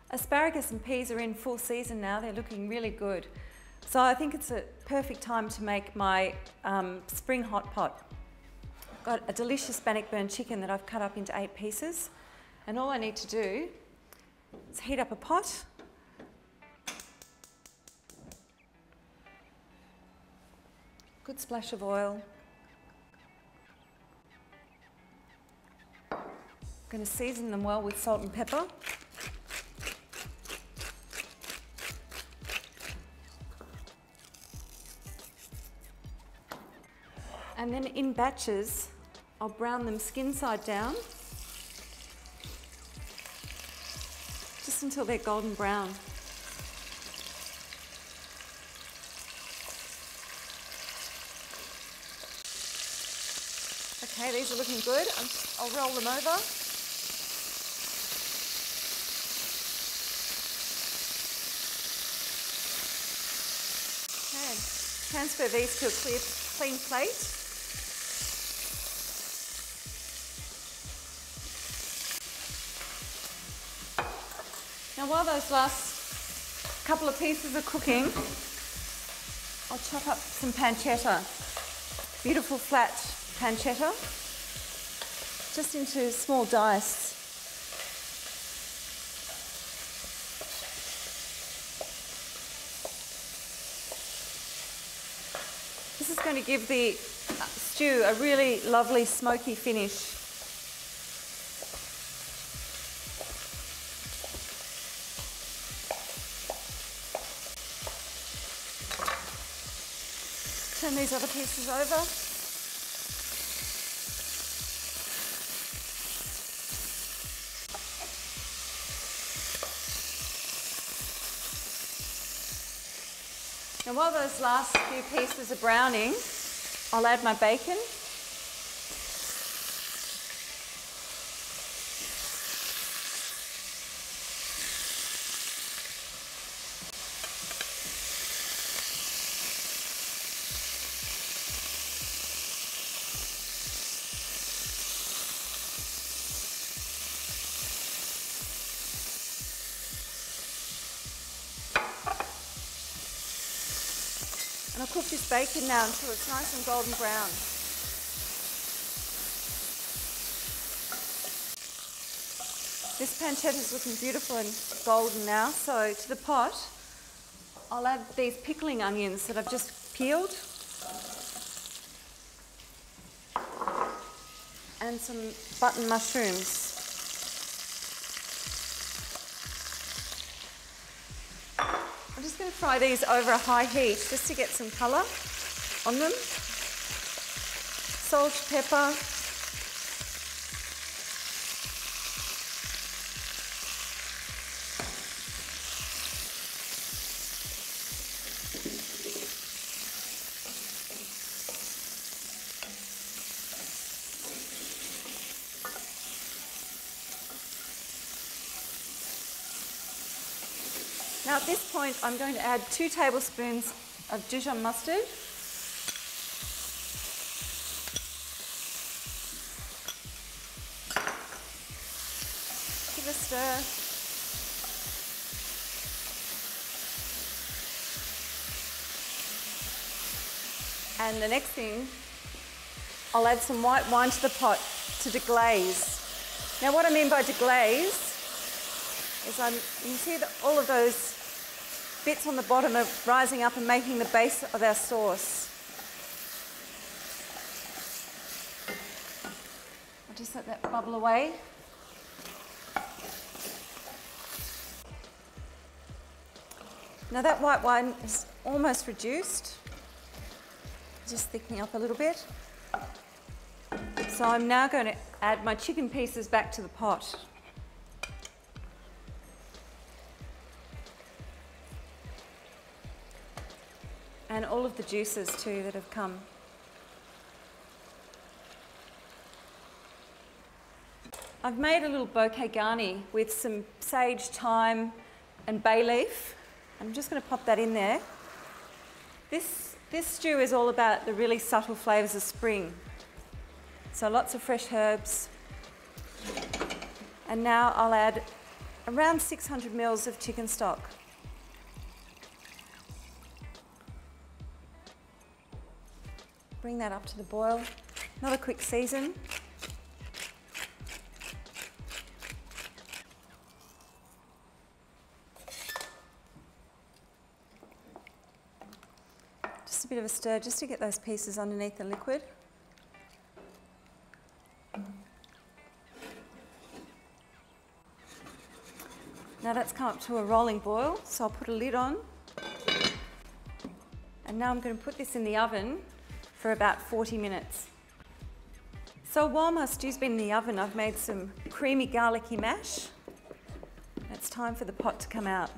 Asparagus and peas are in full season now. They're looking really good. So I think it's a perfect time to make my spring hot pot. I've got a delicious bannock-burn chicken that I've cut up into 8 pieces. And all I need to do is heat up a pot. Good splash of oil. I'm going to season them well with salt and pepper. And then in batches, I'll brown them skin side down, just until they're golden brown. Okay, these are looking good. I'll roll them over. Okay, transfer these to a clean plate. Now while those last couple of pieces are cooking, I'll chop up some pancetta, beautiful flat pancetta, just into small dice. This is going to give the stew a really lovely smoky finish. Turn these other pieces over. Now while those last few pieces are browning, I'll add my bacon. And I'll cook this bacon now until it's nice and golden brown. This pancetta is looking beautiful and golden now, so to the pot, I'll add these pickling onions that I've just peeled and some button mushrooms. I'm just going to fry these over a high heat just to get some colour on them. Salt, pepper. Now at this point, I'm going to add 2 tablespoons of Dijon mustard. Give a stir. And the next thing, I'll add some white wine to the pot to deglaze. Now what I mean by deglaze is you can see that all of those bits on the bottom are rising up and making the base of our sauce. I'll just let that bubble away. Now that white wine is almost reduced, just thickening up a little bit. So I'm now going to add my chicken pieces back to the pot. And all of the juices too that have come. I've made a little bouquet garni with some sage, thyme and bay leaf. I'm just going to pop that in there. This stew is all about the really subtle flavours of spring. So lots of fresh herbs. And now I'll add around 600 mils of chicken stock. Bring that up to the boil. Not a quick season. Just a bit of a stir just to get those pieces underneath the liquid. Now that's come up to a rolling boil, so I'll put a lid on. And now I'm going to put this in the oven for about 40 minutes. So while my stew's been in the oven, I've made some creamy garlicky mash. It's time for the pot to come out.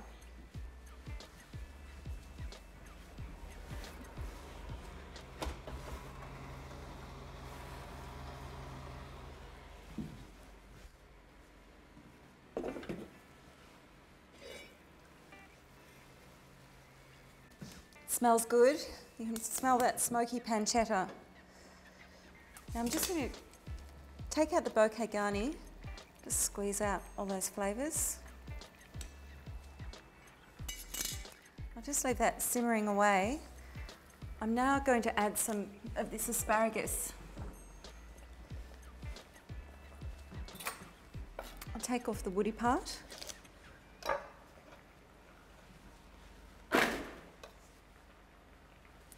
Smells good. You can smell that smoky pancetta. Now I'm just going to take out the bouquet garni, just squeeze out all those flavours. I'll just leave that simmering away. I'm now going to add some of this asparagus. I'll take off the woody part.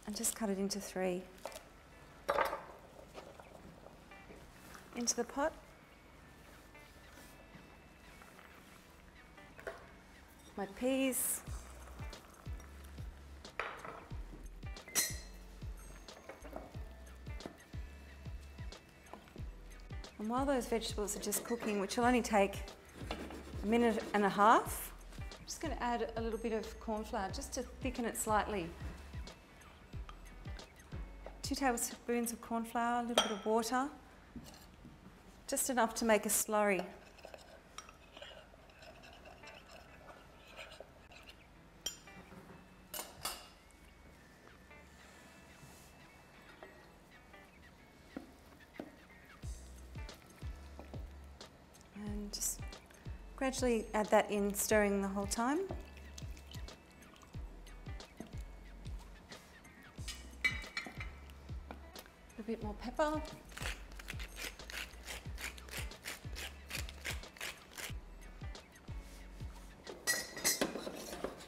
And just cut it into 3. Into the pot. My peas. And while those vegetables are just cooking, which will only take a minute and a half, I'm just going to add a little bit of corn flour just to thicken it slightly. 2 tablespoons of corn flour, a little bit of water, just enough to make a slurry. And just gradually add that in, stirring the whole time. A bit more pepper.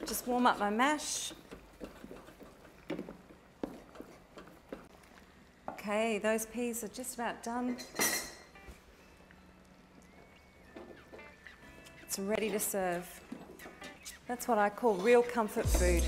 Just warm up my mash. Okay, those peas are just about done. It's ready to serve. That's what I call real comfort food.